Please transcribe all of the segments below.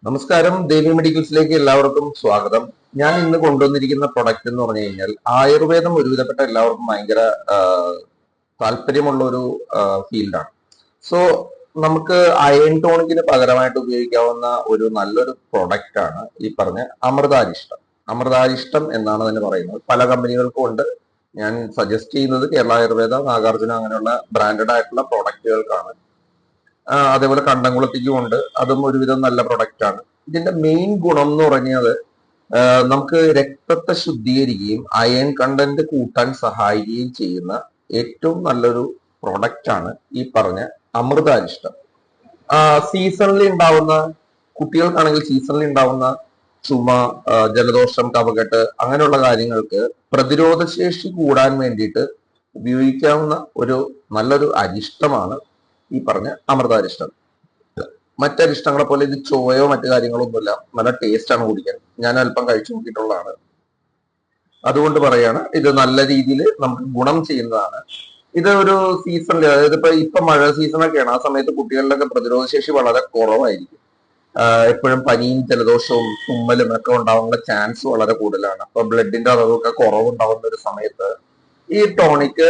നമസ്കാരം, ദേവി മെഡിക്കൽസിലേക്ക് എല്ലാവർക്കും സ്വാഗതം. ഞാൻ ഇന്ന് കൊണ്ടുവന്നിരിക്കുന്ന പ്രൊഡക്റ്റ് എന്ന് പറഞ്ഞു കഴിഞ്ഞാൽ ആയുർവേദം ഒരുവിധപ്പെട്ട എല്ലാവർക്കും ഭയങ്കര താല്പര്യമുള്ള ഒരു ഫീൽഡാണ്. സോ നമുക്ക് അയൺ ടോണിക്കിന് പകരമായിട്ട് ഉപയോഗിക്കാവുന്ന ഒരു നല്ലൊരു പ്രൊഡക്റ്റ് ആണ് ഈ പറഞ്ഞ അമൃതാരിഷ്ടം. അമൃതാരിഷ്ടം എന്നാണ് തന്നെ പറയുന്നത്. പല കമ്പനികൾക്കും ഉണ്ട്. ഞാൻ സജസ്റ്റ് ചെയ്യുന്നത് കേരള ആയുർവേദ, നാഗാർജുന അങ്ങനെയുള്ള ബ്രാൻഡഡ് ആയിട്ടുള്ള പ്രൊഡക്റ്റുകൾക്കാണ്. അതേപോലെ കണ്ടംകുളത്തേക്കും ഉണ്ട്. അതും ഒരുവിധം നല്ല പ്രൊഡക്റ്റ് ആണ്. ഇതിന്റെ മെയിൻ ഗുണം എന്ന് പറഞ്ഞത് നമുക്ക് രക്തത്തെ ശുദ്ധീകരിക്കുകയും അയൺ കണ്ടന്റ് കൂട്ടാൻ സഹായിക്കുകയും ചെയ്യുന്ന ഏറ്റവും നല്ലൊരു പ്രൊഡക്റ്റ് ആണ് ഈ പറഞ്ഞ അമൃതാരിഷ്ടം. സീസണിൽ ഉണ്ടാവുന്ന കുട്ടികൾക്കാണെങ്കിൽ സീസണിൽ ഉണ്ടാവുന്ന ചുമ, ജലദോഷം, കഫക്കെട്ട് അങ്ങനെയുള്ള കാര്യങ്ങൾക്ക് പ്രതിരോധ ശേഷി കൂടാൻ വേണ്ടിയിട്ട് ഉപയോഗിക്കാവുന്ന ഒരു നല്ലൊരു അരിഷ്ടമാണ് ഈ പറഞ്ഞ അമൃതാരിഷ്ടം. മറ്റരിഷ്ടങ്ങളെ പോലെ ഇത് ചോയോ മറ്റു കാര്യങ്ങളൊന്നുമില്ല. നല്ല ടേസ്റ്റ് ആണ് കുടിക്കാൻ. ഞാൻ അല്പം കഴിച്ചു നോക്കിയിട്ടുള്ളതാണ്. അതുകൊണ്ട് പറയാണ് ഇത് നല്ല രീതിയിൽ നമുക്ക് ഗുണം ചെയ്യുന്നതാണ്. ഇത് ഒരു സീസണിൽ, അതായത് ഇപ്പൊ മഴ സീസണൊക്കെയാണ്. ആ സമയത്ത് കുട്ടികളിലൊക്കെ പ്രതിരോധ ശേഷി വളരെ കുറവായിരിക്കും. എപ്പോഴും പനിയും ജലദോഷവും തുമ്മലും ഒക്കെ ഉണ്ടാവാനുള്ള ചാൻസ് വളരെ കൂടുതലാണ്. അപ്പൊ ബ്ലഡിന്റെ അളവൊക്കെ കുറവുണ്ടാവുന്ന ഒരു സമയത്ത് ഈ ടോണിക്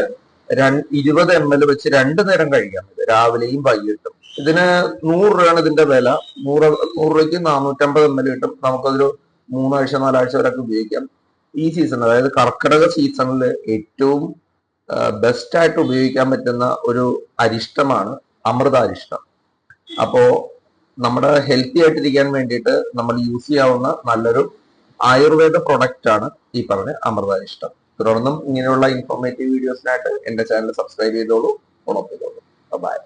20 ml വെച്ച് 2 നേരം കഴിക്കാം. ഇത് രാവിലെയും വൈകിട്ടും. ഇതിന് 100 രൂപയാണ് ഇതിന്റെ വില. 100 രൂപയ്ക്ക് 450 ml കിട്ടും. നമുക്കതൊരു 3 ആഴ്ച 4 ആഴ്ച വരെയൊക്കെ ഉപയോഗിക്കാം. ഈ സീസൺ, അതായത് കർക്കിടക സീസണിൽ ഏറ്റവും ബെസ്റ്റ് ആയിട്ട് ഉപയോഗിക്കാൻ പറ്റുന്ന ഒരു അരിഷ്ടമാണ് അമൃതാരിഷ്ടം. അപ്പോ നമ്മുടെ ഹെൽത്തി ആയിട്ടിരിക്കാൻ വേണ്ടിയിട്ട് നമ്മൾ യൂസ് ചെയ്യാവുന്ന നല്ലൊരു ആയുർവേദ പ്രൊഡക്റ്റ് ആണ് ഈ പറഞ്ഞ അമൃതാരിഷ്ടം. തുടർന്നും ഇങ്ങനെയുള്ള ഇൻഫോർമേറ്റീവ് വീഡിയോസിനായിട്ട് എന്റെ ചാനൽ സബ്സ്ക്രൈബ് ചെയ്തോളൂ, ഫോളോ ചെയ്തോളൂ. ബൈ.